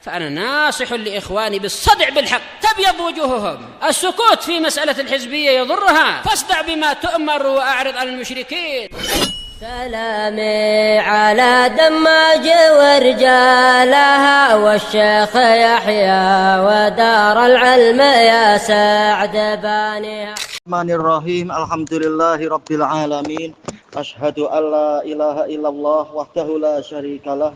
فأنا ناصح لإخواني بالصدع بالحق تبيض وجوههم. السكوت في مسألة الحزبية يضرها، فاصدع بما تؤمر وأعرض عن المشركين. سلامي على دماج ورجالها والشيخ يحيى ودار العلم يا سعد بانيها. الرحمن الرحيم. الحمدلله rabbil alamin. Asyhadu an la ilaha illallah wahdahu la syarikalah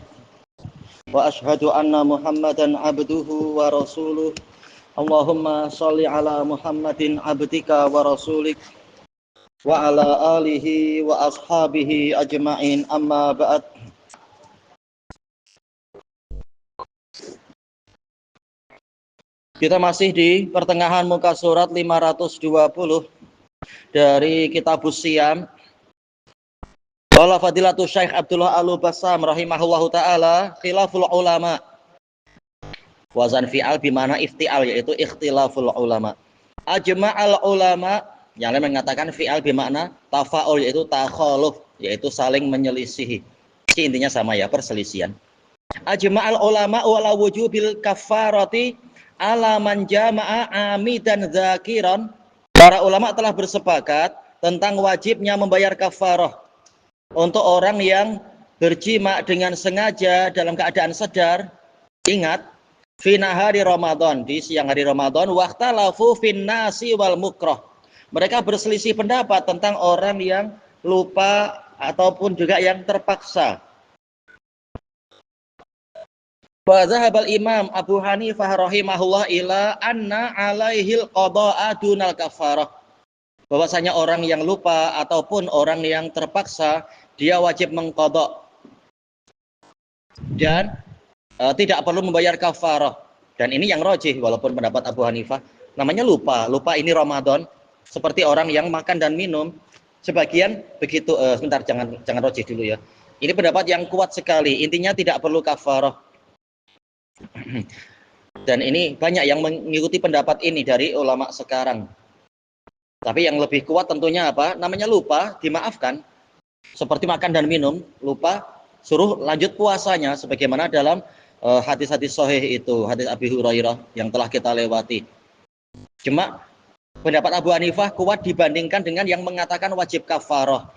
wa asyhadu anna Muhammadan abduhu wa rasuluh. Allahumma shalli ala Muhammadin abdika wa rasulik wa ala alihi wa ashabihi ajma'in, amma ba'd. Kita masih di pertengahan muka surat 520 dari Kitabus Syiyam. Qala Fadilatul Syekh Abdullah Al-Bassam rahimahullahu taala, khilaful ulama. Wazan fi'al bimana iftial, yaitu ikhtilaful ulama. Ajma'al ulama, yang lain mengatakan fi'al bimakna tafa'ul, yaitu takhaluf, yaitu saling menyelisihi. Intinya sama ya, perselisihan. Ajma'al ulama wala wujubil kafarati ala man jama'a amidan dzakiran. Para ulama telah bersepakat tentang wajibnya membayar kafarah untuk orang yang berjima dengan sengaja dalam keadaan sadar. Ingat, fi nahari Ramadan, di siang hari Ramadan, waqtalafu fin nasi wal mukrah. Mereka berselisih pendapat tentang orang yang lupa ataupun juga yang terpaksa. Fadzahabal Imam Abu Hanifah rahimahullah ila anna alaihil qada'a dunal kafarah. Bahwasanya orang yang lupa ataupun orang yang terpaksa, dia wajib mengqadha dan tidak perlu membayar kafarah. Dan ini yang rajih walaupun pendapat Abu Hanifah. Namanya lupa. Lupa ini Ramadan, seperti orang yang makan dan minum. Sebagian begitu, sebentar, jangan rajih dulu ya. Ini pendapat yang kuat sekali. Intinya tidak perlu kafarah. Dan ini banyak yang mengikuti pendapat ini dari ulama sekarang. Tapi yang lebih kuat tentunya apa? Namanya lupa, dimaafkan. Seperti makan dan minum, lupa, suruh lanjut puasanya. Sebagaimana dalam hadis-hadis sahih itu, hadis Abi Hurairah yang telah kita lewati. Cuma pendapat Abu Hanifah kuat dibandingkan dengan yang mengatakan wajib kafarah.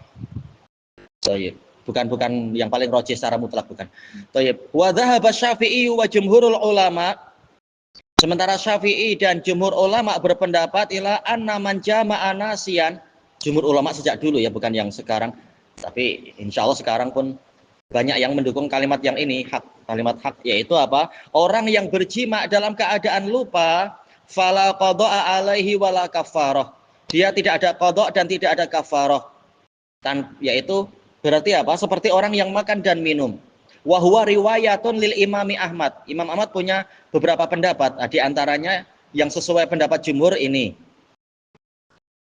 Bukan yang paling rajih secara mutlak, bukan. Thayyib. Wa dhahaba Syafi'i wa jumhurul ulama. Sementara Syafi'i dan jumhur ulama berpendapat ila anna man jama'a nasiyan. Jumhur ulama sejak dulu ya, bukan yang sekarang. Tapi insya Allah sekarang pun banyak yang mendukung kalimat yang ini, hak, kalimat hak, yaitu apa? Orang yang berjima dalam keadaan lupa, fala qada'a alaihi wala kafarah. Dia tidak ada qada' dan tidak ada kafarah. Yaitu berarti apa? Seperti orang yang makan dan minum. Wa huwa riwayatun lil Imami Ahmad. Imam Ahmad punya beberapa pendapat. Nah, di antaranya yang sesuai pendapat jumhur ini.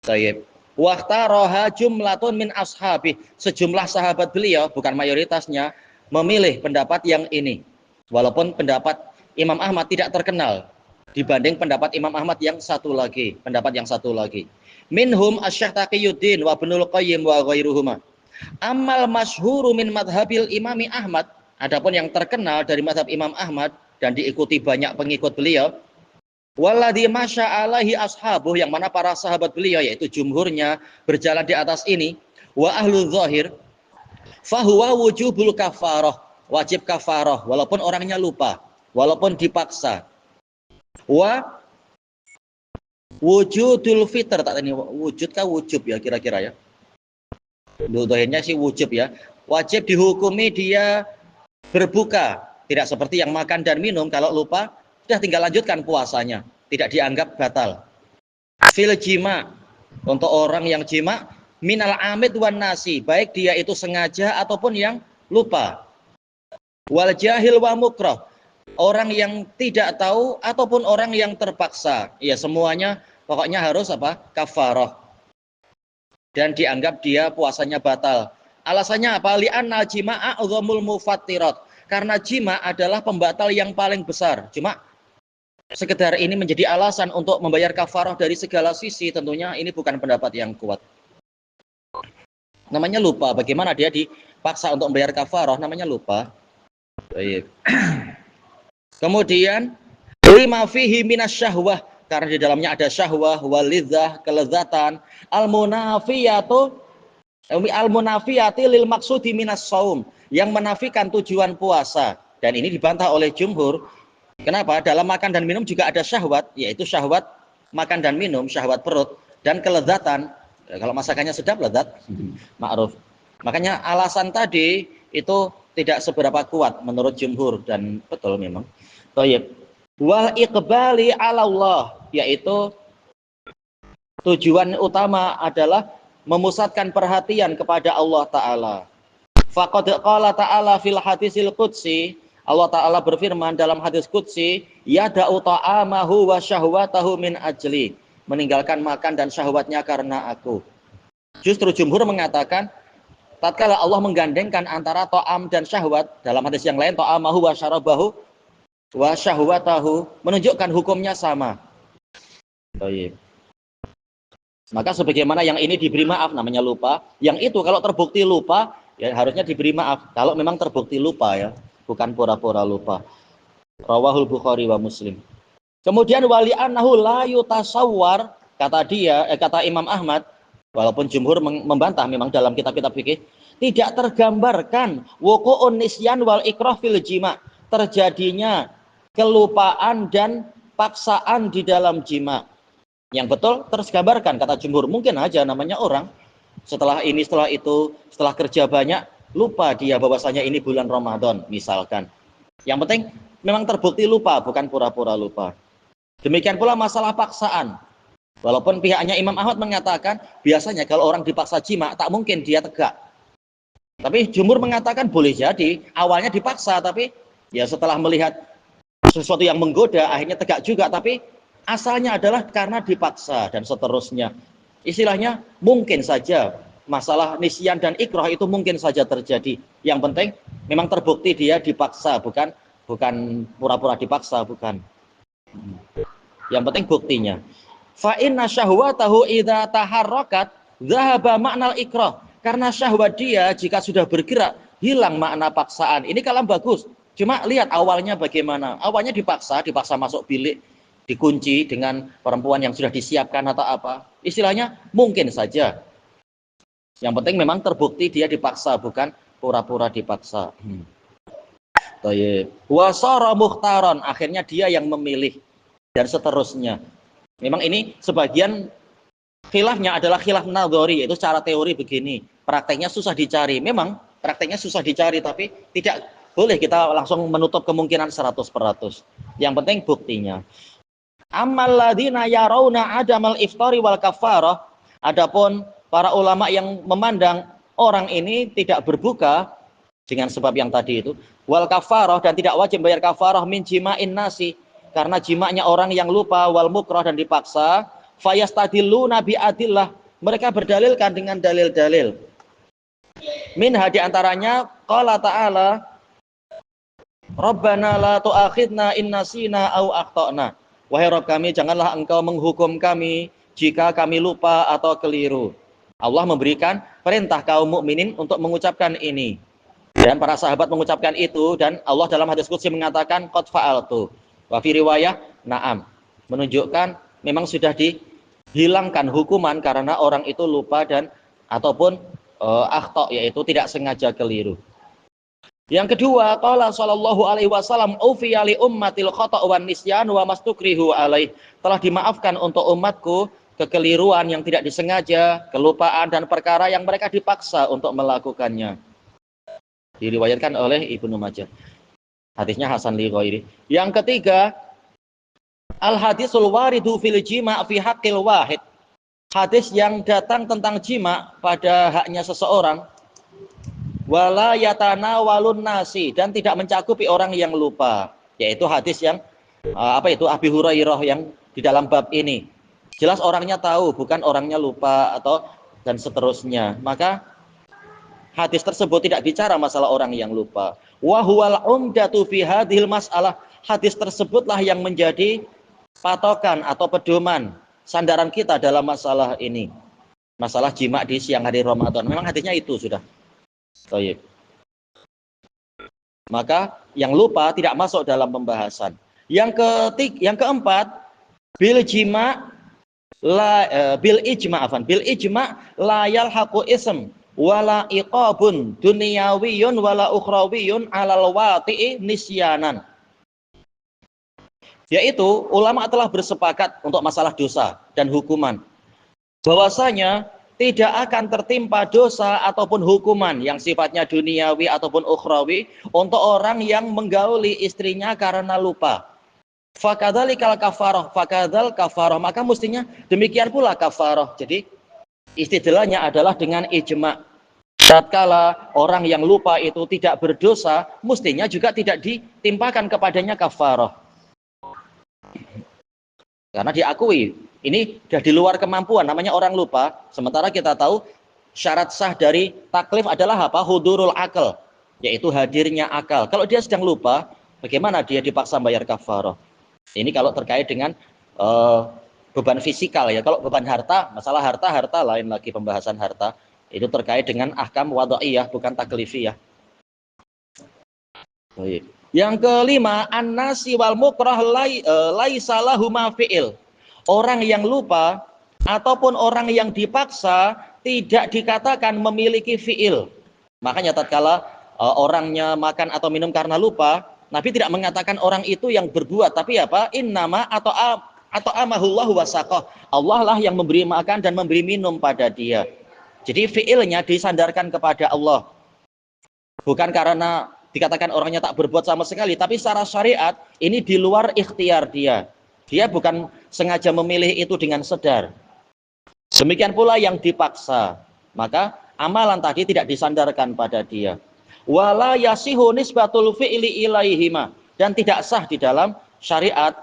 Thayyib. Waqtaraha jumlatun min ashabi. Sejumlah sahabat beliau, bukan mayoritasnya, memilih pendapat yang ini. Walaupun pendapat Imam Ahmad tidak terkenal dibanding pendapat Imam Ahmad yang satu lagi, pendapat yang satu lagi. Minhum Asy-Syaikh Taqiyuddin wa Ibnul Qayyim wa ghairuhuma. Amal masyhuru min madhabil Imami Ahmad. Adapun yang terkenal dari madhab Imam Ahmad dan diikuti banyak pengikut beliau, waladhi masya alaihi ashabuh, yang mana para sahabat beliau yaitu jumhurnya berjalan di atas ini, wa ahlu zahir fahuwa wujubul kafarah, wajib kafarah walaupun orangnya lupa, walaupun dipaksa. Wa wujudul fitr, tak ini wujud kah wujub ya kira-kira ya. Dohirnya sih wujub ya. Wajib dihukumi dia berbuka, tidak seperti yang makan dan minum. Kalau lupa sudah tinggal lanjutkan puasanya, tidak dianggap batal. Fil jima, untuk orang yang jima, minal amid wan nasi, baik dia itu sengaja ataupun yang lupa. Wal jahil wa mukrah, orang yang tidak tahu ataupun orang yang terpaksa. Ya semuanya pokoknya harus apa? Kafarah. Dan dianggap dia puasanya batal. Alasannya apa? Li'anna jima'a a'zamul mufattirat. Karena jima adalah pembatal yang paling besar. Cuma sekedar ini menjadi alasan untuk membayar kafarah dari segala sisi, tentunya ini bukan pendapat yang kuat. Namanya lupa. Bagaimana dia dipaksa untuk membayar kafarah? Namanya lupa. Baik. Kemudian lima fihi minas syahwah, karena di dalamnya ada syahwah, walidzah, kelezatan, al-munafiyati lil maksudi minas saum, yang menafikan tujuan puasa. Dan ini dibantah oleh jumhur. Kenapa? Dalam makan dan minum juga ada syahwat, yaitu syahwat makan dan minum, syahwat perut, dan kelezatan. Kalau masakannya sedap, lezat, ma'ruf. Makanya alasan tadi itu tidak seberapa kuat menurut jumhur, dan betul memang. Thayyib. Wal iqbali 'ala Allah, yaitu tujuan utama adalah memusatkan perhatian kepada Allah Ta'ala. Faqad qala ta'ala fil hadisil qudsi, Allah Ta'ala berfirman dalam hadis qudsi, yada'u ta'amahu wa syahwatahu min ajli, meninggalkan makan dan syahwatnya karena aku. Justru jumhur mengatakan tatkala Allah menggandengkan antara ta'am dan syahwat, dalam hadis yang lain ta'amahu wa syarabahu wa syahwatahu, menunjukkan hukumnya sama. Baik. Maka sebagaimana yang ini diberi maaf namanya lupa, yang itu kalau terbukti lupa ya harusnya diberi maaf. Kalau memang terbukti lupa ya, bukan pura-pura lupa. Rawahul Bukhari wa Muslim. Kemudian wali annahu la yutasawwar, kata Imam Ahmad, walaupun jumhur membantah memang dalam kitab-kitab fikih, tidak tergambarkan wuqu'un nisyan wal ikrah fil jima', terjadinya kelupaan dan paksaan di dalam jima'. Yang betul tergambarkan kata jumhur, mungkin aja namanya orang setelah ini, setelah itu, setelah kerja banyak, lupa dia bahwasanya ini bulan Ramadan misalkan. Yang penting memang terbukti lupa, bukan pura-pura lupa. Demikian pula masalah paksaan. Walaupun pihaknya Imam Ahmad mengatakan biasanya kalau orang dipaksa jima tak mungkin dia tegak. Tapi jumhur mengatakan boleh jadi awalnya dipaksa, tapi ya setelah melihat sesuatu yang menggoda akhirnya tegak juga, tapi asalnya adalah karena dipaksa dan seterusnya. Istilahnya mungkin saja masalah nisyan dan ikrah itu mungkin saja terjadi. Yang penting memang terbukti dia dipaksa, bukan pura-pura dipaksa, bukan. Yang penting buktinya. Fa inna syahwatahu idza taharrakat dzahaba ma'nal ikrah. Karena syahwat dia jika sudah bergerak hilang makna paksaan. Ini kalam bagus. Cuma lihat awalnya bagaimana. Awalnya dipaksa masuk bilik, dikunci dengan perempuan yang sudah disiapkan atau apa. Istilahnya mungkin saja. Yang penting memang terbukti dia dipaksa, bukan pura-pura dipaksa. Wa sara mukhtaran, akhirnya dia yang memilih dan seterusnya. Memang ini sebagian khilafnya adalah khilaf nadhari, yaitu secara teori begini, prakteknya susah dicari. Memang prakteknya susah dicari, tapi tidak boleh kita langsung menutup kemungkinan 100%. Yang penting buktinya. Ammal ladina yarawna adamal iftari wal kafarah, adapun para ulama yang memandang orang ini tidak berbuka dengan sebab yang tadi itu, wal kafarah, dan tidak wajib bayar kafarah min jima'in nasi, karena jimaknya orang yang lupa, wal mukrah, dan dipaksa, fayastadilluna bi adillah, mereka berdalilkan dengan dalil-dalil. Minha, di antaranya qala ta'ala Rabbana la tu'akhidna in nasina au akhtana, wahai Rabb kami, janganlah engkau menghukum kami jika kami lupa atau keliru. Allah memberikan perintah kaum mukminin untuk mengucapkan ini. Dan para sahabat mengucapkan itu, dan Allah dalam hadis qudsi mengatakan qad fa'altu. Wa fi riwayah na'am. Menunjukkan memang sudah dihilangkan hukuman karena orang itu lupa dan ataupun akhta, yaitu tidak sengaja keliru. Yang kedua, qala sallallahu alaihi wasallam ufiya li ummatil khata' wan nisyan wa mastukrihu alaih. Telah dimaafkan untuk umatku kekeliruan yang tidak disengaja, kelupaan, dan perkara yang mereka dipaksa untuk melakukannya. Diriwayatkan oleh Ibnu Majah. Hadisnya hasan li ghairi. Yang ketiga, al hadisul waridu fil jima' fi haqqil wahid. Hadis yang datang tentang jima' pada haknya seseorang, wala yatanawalun nasi, dan tidak mencakupi orang yang lupa, yaitu hadis yang Abi Hurairah yang di dalam bab ini. Jelas orangnya tahu, bukan orangnya lupa atau dan seterusnya. Maka hadis tersebut tidak bicara masalah orang yang lupa. Wa huwal umdatu fi hadhil mas'alah. Hadis tersebutlah yang menjadi patokan atau pedoman sandaran kita dalam masalah ini. Masalah jima' di siang hari Ramadan. Memang hadisnya itu sudah. Baik. Maka yang lupa tidak masuk dalam pembahasan. Yang keempat, bil ijma la yalhaqu ism wala iqabun dunyawiyun wala ukhrawiyun alal wati'i nisyanan. Yaitu ulama telah bersepakat untuk masalah dosa dan hukuman, bahwasanya tidak akan tertimpa dosa ataupun hukuman yang sifatnya duniawi ataupun ukhrawi untuk orang yang menggauli istrinya karena lupa. Fakadzalikal kafarah, fakadzal kafarah, maka mestinya demikian pula kafarah. Jadi istidlalnya adalah dengan ijma. Tatkala orang yang lupa itu tidak berdosa, mestinya juga tidak ditimpakan kepadanya kafarah. Karena diakui ini sudah di luar kemampuan, namanya orang lupa. Sementara kita tahu syarat sah dari taklif adalah apa? Hudurul akal, yaitu hadirnya akal. Kalau dia sedang lupa, bagaimana dia dipaksa bayar kafarah? Ini kalau terkait dengan beban fisikal ya. Kalau beban harta, masalah harta lain lagi pembahasan harta. Itu terkait dengan ahkam wada'iyah, bukan taklifiyah. Baik. Yang kelima, an-nasi wal mukrah laisa lahu ma fi'il. Orang yang lupa ataupun orang yang dipaksa tidak dikatakan memiliki fi'il. Makanya tatkala orangnya makan atau minum karena lupa, Nabi tidak mengatakan orang itu yang berbuat, tapi apa? Innama atau amahullahu wasaqah. Allah lah yang memberi makan dan memberi minum pada dia. Jadi fi'ilnya disandarkan kepada Allah. Bukan karena dikatakan orangnya tak berbuat sama sekali, tapi secara syariat ini di luar ikhtiar dia. Dia bukan sengaja memilih itu dengan sadar. Demikian pula yang dipaksa. Maka amalan tadi tidak disandarkan pada dia. Wala yasihu nisbatul fi'li ilaihima, dan tidak sah di dalam syariat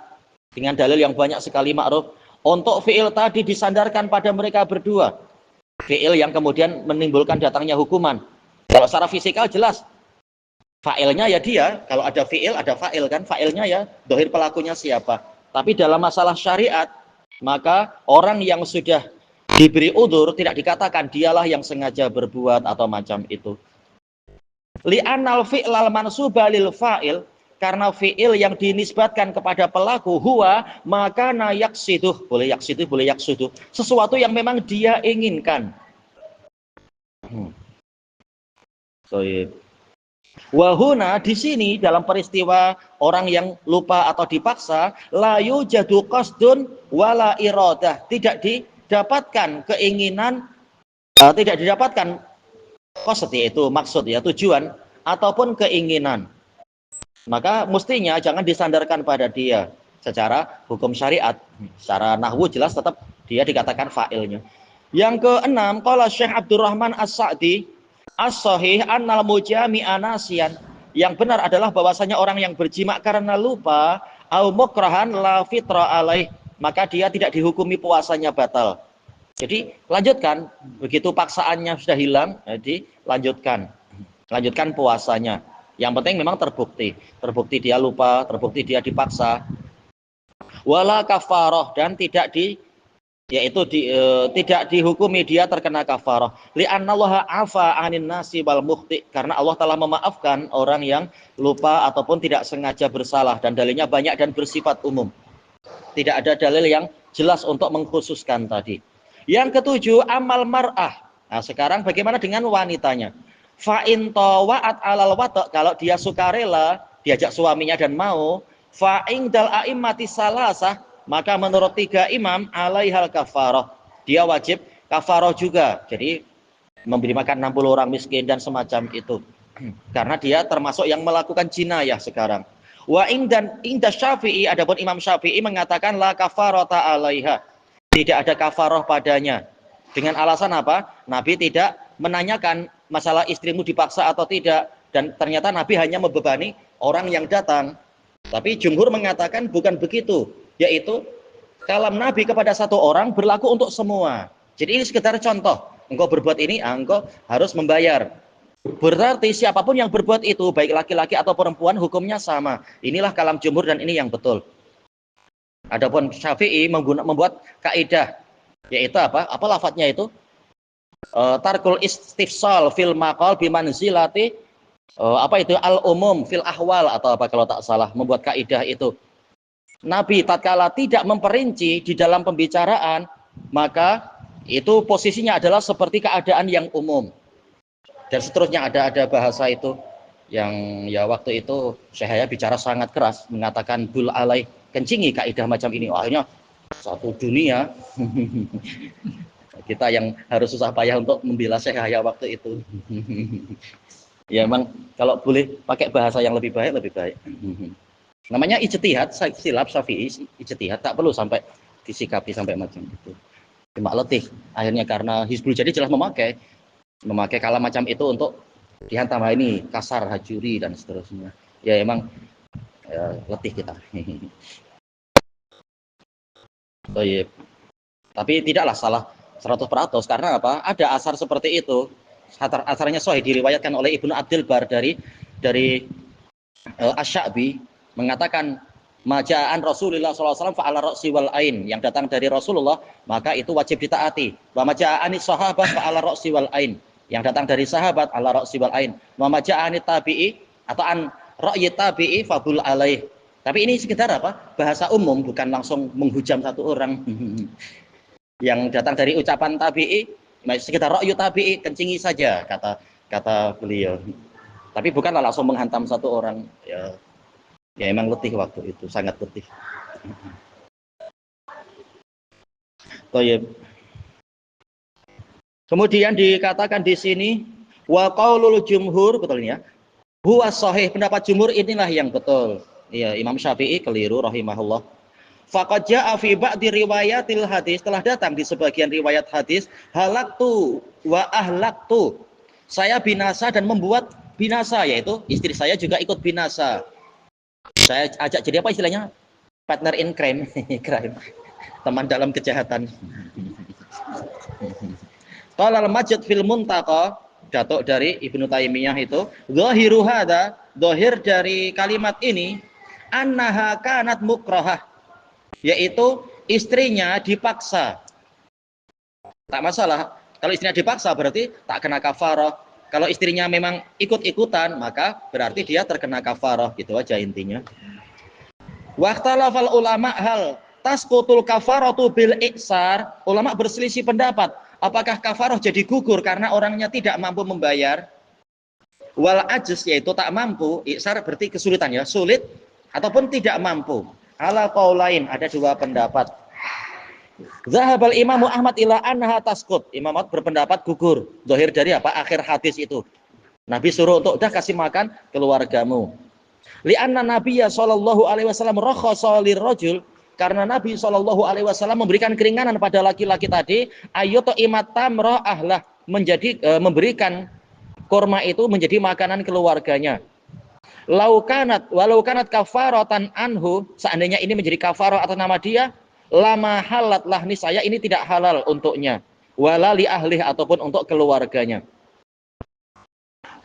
dengan dalil yang banyak sekali ma'ruf untuk fi'il tadi disandarkan pada mereka berdua. Fi'il yang kemudian menimbulkan datangnya hukuman. Kalau secara fisikal jelas fa'ilnya ya dia, kalau ada fi'il ada fa'il kan, fa'ilnya ya dohir pelakunya siapa. Tapi dalam masalah syariat, maka orang yang sudah diberi udzur tidak dikatakan dialah yang sengaja berbuat atau macam itu. Li'anal fi'lal mansuba lil fa'il, karena fi'il yang dinisbatkan kepada pelaku huwa maka yaksiduh, boleh yaksuduh, sesuatu yang memang dia inginkan. Wahuna di sini dalam peristiwa orang yang lupa atau dipaksa, layu jadu qasdun wala iradah, tidak didapatkan keinginan, tidak didapatkan qasd, yaitu maksud ya, tujuan ataupun keinginan. Maka mestinya jangan disandarkan pada dia secara hukum syariat. Secara nahwu jelas tetap dia dikatakan fa'ilnya. Yang keenam, qala Syekh Abdurrahman As-Sa'di, as-sahih annal mujami'a nasiyan, yang benar adalah bahwasanya orang yang berjima karena lupa au mukrahan la fitra alaih, maka dia tidak dihukumi puasanya batal. Jadi lanjutkan, begitu paksaannya sudah hilang, jadi lanjutkan puasanya. Yang penting memang terbukti dia lupa, terbukti dia dipaksa. Wala kafarah, dan tidak dihukumi dia terkena kafarah. Li'annallaha afa 'anin nasi wal mukhti, karena Allah telah memaafkan orang yang lupa ataupun tidak sengaja bersalah, dan dalilnya banyak dan bersifat umum. Tidak ada dalil yang jelas untuk mengkhususkan tadi. Yang ketujuh, amal mar'ah. Nah, sekarang bagaimana dengan wanitanya? Fa'in tawa'at alal watak, kalau dia sukarela diajak suaminya dan mau, fa'ing dal a'immati salasah, maka menurut 3 imam alaihal kafarah, dia wajib kafarah juga. Jadi memberi makan 60 orang miskin dan semacam itu. Karena dia termasuk yang melakukan jinayah sekarang. Wa inda Syafi'i, adapun Imam Syafi'i mengatakan la kafarata alaiha, tidak ada kafarah padanya. Dengan alasan apa? Nabi tidak menanyakan masalah istrimu dipaksa atau tidak, dan ternyata Nabi hanya membebani orang yang datang. Tapi jumhur mengatakan bukan begitu, yaitu kalam Nabi kepada satu orang berlaku untuk semua. Jadi ini sekedar contoh, engkau berbuat ini, engkau harus membayar. Berarti siapapun yang berbuat itu, baik laki-laki atau perempuan, hukumnya sama. Inilah kalam jumhur dan ini yang betul. Adapun Syafi'i membuat kaidah, yaitu apa lafadznya itu? Tarkul istifsal fil maqal bimanzilati apa itu al-umum fil ahwal atau apa kalau tak salah, membuat kaidah itu. Nabi tatkala tidak memperinci di dalam pembicaraan, maka itu posisinya adalah seperti keadaan yang umum. Dan seterusnya ada bahasa itu yang ya waktu itu Syekh Yahya bicara sangat keras, mengatakan bul alai, kencingi kaidah macam ini. Akhirnya satu dunia kita yang harus susah payah untuk membela Syekh Yahya waktu itu. Ya memang kalau boleh pakai bahasa yang lebih baik, lebih baik. Namanya ijtihad, silap Syafi'i, ijtihad, tak perlu sampai disikapi sampai macam itu. Cuma letih. Akhirnya karena Hizbul Jadi jelas memakai kala macam itu untuk dihantam ini kasar, hajuri dan seterusnya. Ya emang ya, letih kita. Oh, iya. Tapi tidaklah salah 100% karena apa? Ada asar seperti itu. Asarnya sahih diriwayatkan oleh Ibnu Abdul Bar dari Asy-Sya'bi mengatakan maja'an Rasulullah SAW fa'ala ra'si wal ain, yang datang dari Rasulullah maka itu wajib ditaati. Wa maja'ani sahabat fa'ala ra'si wal ain, yang datang dari sahabat ala ra'si wal ain. Wa maja'ani tabi'i atau an ra'yi tabi'i fabul alaih. Tapi ini sekedar apa? Bahasa umum, bukan langsung menghujam satu orang. Yang datang dari ucapan tabi'i sekedar ra'yu tabi'i, kencingi saja kata beliau. Tapi bukanlah langsung menghantam satu orang. Ya emang letih waktu itu, sangat letih. Kemudian dikatakan di sini wa qaulul jumhur, betul ini ya. Huwa sahih, pendapat jumhur inilah yang betul. Iya, Imam Syafi'i keliru rahimahullah. Faqad jaa fi ba'di riwayatil hadis, telah datang di sebagian riwayat hadis, halaktu wa ahlaktu. Saya binasa dan membuat binasa, yaitu istri saya juga ikut binasa. Saya ajak jadi apa istilahnya? Partner in crime. Crime. Teman dalam kejahatan. Qala al-Majd fil Muntaqa, datuk dari Ibnu Taimiyah itu, zahiru hadza, zahir dari kalimat ini, annaha kanat mukrahah, yaitu istrinya dipaksa. Tak masalah, kalau istrinya dipaksa berarti tak kena kafarah. Kalau istrinya memang ikut-ikutan, maka berarti dia terkena kafarah, gitu aja intinya. Waqtalafal ulama hal tasqutul kafaratu bil iksar, ulama berselisih pendapat, apakah kafarah jadi gugur karena orangnya tidak mampu membayar? Wal ajz, yaitu tak mampu, iksar berarti kesulitan ya, sulit ataupun tidak mampu. Ala qaulain, ada dua pendapat. Zahabal Imam Ahmad ila anha tasqut, Imam Ahmad berpendapat gugur. Zahir dari apa? Akhir hadis itu. Nabi suruh untuk udah kasih makan keluargamu. Li'anna Nabiyya sallallahu alaihi wasallam rakhasa lirrajul, karena Nabi sallallahu alaihi wasallam memberikan keringanan pada laki-laki tadi, ayyutu imat tamra ahlah, menjadi memberikan kurma itu menjadi makanan keluarganya. Walau kanat kafaratan anhu, seandainya ini menjadi kafarah atas nama dia, lama halat lah, niscaya ini tidak halal untuknya, wala li ahlih, ataupun untuk keluarganya.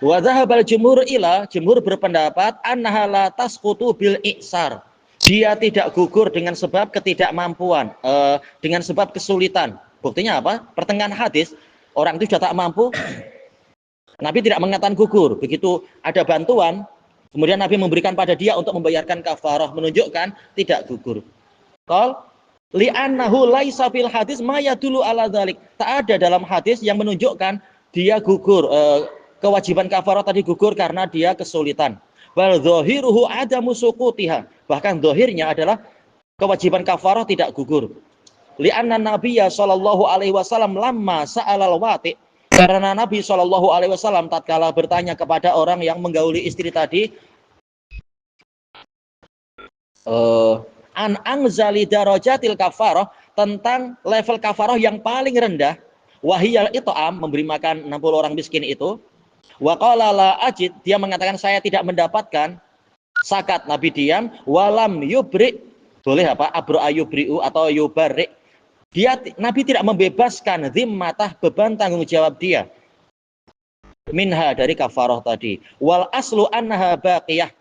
Wa dhahabal jumhur ila, jumhur berpendapat annaha la tasqutu bil iksar, dia tidak gugur dengan sebab ketidakmampuan, dengan sebab kesulitan. Buktinya apa? Pertengahan hadis, orang itu sudah tak mampu, Nabi tidak mengatakan gugur. Begitu ada bantuan, kemudian Nabi memberikan pada dia untuk membayarkan kafarah, menunjukkan tidak gugur. Qal li'annahu laisa fil hadis ma yadullu ala dzalik. Tak ada dalam hadis yang menunjukkan dia gugur, kewajiban kafarah tadi gugur karena dia kesulitan. Bal dhahiruhu adamu suqutiha. Bahkan zahirnya adalah kewajiban kafarah tidak gugur. Li'anna Nabiyya sallallahu alaihi wasallam lamma sa'alal wati', karena Nabi sallallahu alaihi wasallam tatkala bertanya kepada orang yang menggauli istri tadi, an angzali darajatil kafarah, tentang level kafarah yang paling rendah, wahiyal it'am, memberi makan 60 orang miskin itu. Wa qala la ajid, dia mengatakan saya tidak mendapatkan. Sakat, Nabi diam. Walam yubri, boleh apa? Abru ayubriu atau yubarri. Nabi tidak membebaskan zimmatah, beban tanggung jawab dia. Minha, dari kafarah tadi. Wal aslu annaha baqiyah,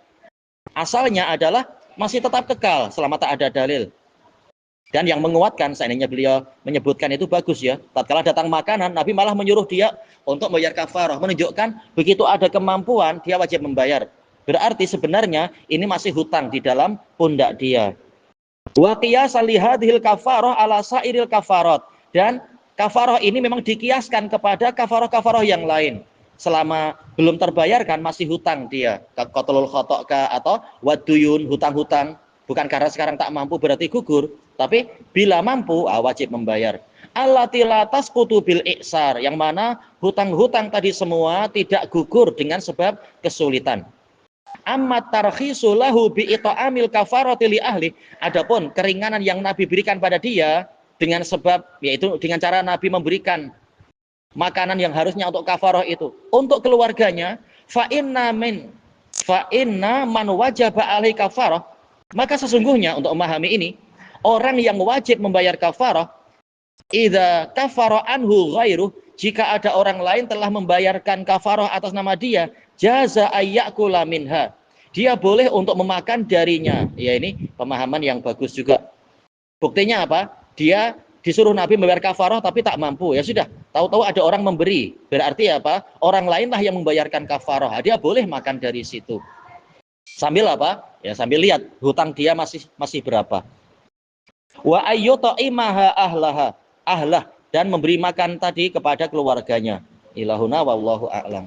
asalnya adalah masih tetap kekal selama tak ada dalil. Dan yang menguatkan, seandainya beliau menyebutkan itu bagus ya. Tatkala datang makanan, Nabi malah menyuruh dia untuk membayar kafarah, menunjukkan begitu ada kemampuan dia wajib membayar. Berarti sebenarnya ini masih hutang di dalam pundak dia. Wa qiyas li hadhil kafarah ala sairil kafarat, dan kafarah ini memang dikiaskan kepada kafarah-kafarah yang lain. Selama belum terbayarkan masih hutang dia, qatlul khata' atau waduyun, hutang-hutang. Bukan karena sekarang tak mampu berarti gugur, tapi bila mampu wajib membayar. Allati la tasqutu bil iksar, yang mana hutang-hutang tadi semua tidak gugur dengan sebab kesulitan. Amma tarkhisu lahu bi ita'amil kafarati li ahli, adapun keringanan yang Nabi berikan pada dia dengan sebab, yaitu dengan cara Nabi memberikan makanan yang harusnya untuk kafarah itu untuk keluarganya, fa inna man wajaba alaihi kafarah, maka sesungguhnya untuk memahami ini, orang yang wajib membayar kafarah, idza kafara anhu ghairuh, jika ada orang lain telah membayarkan kafarah atas nama dia, jaza ayyakula minha, dia boleh untuk memakan darinya. Ya, ini pemahaman yang bagus juga. Buktinya apa? Dia disuruh Nabi membayar kafarah tapi tak mampu. Ya sudah, tahu-tahu ada orang memberi. Berarti apa? Orang lainlah yang membayarkan kafarah. Dia boleh makan dari situ. Sambil apa? Ya sambil lihat hutang dia masih berapa. Wa ayyutaimaha ahlah, dan memberi makan tadi kepada keluarganya. Ilahuna wallahu a'lam.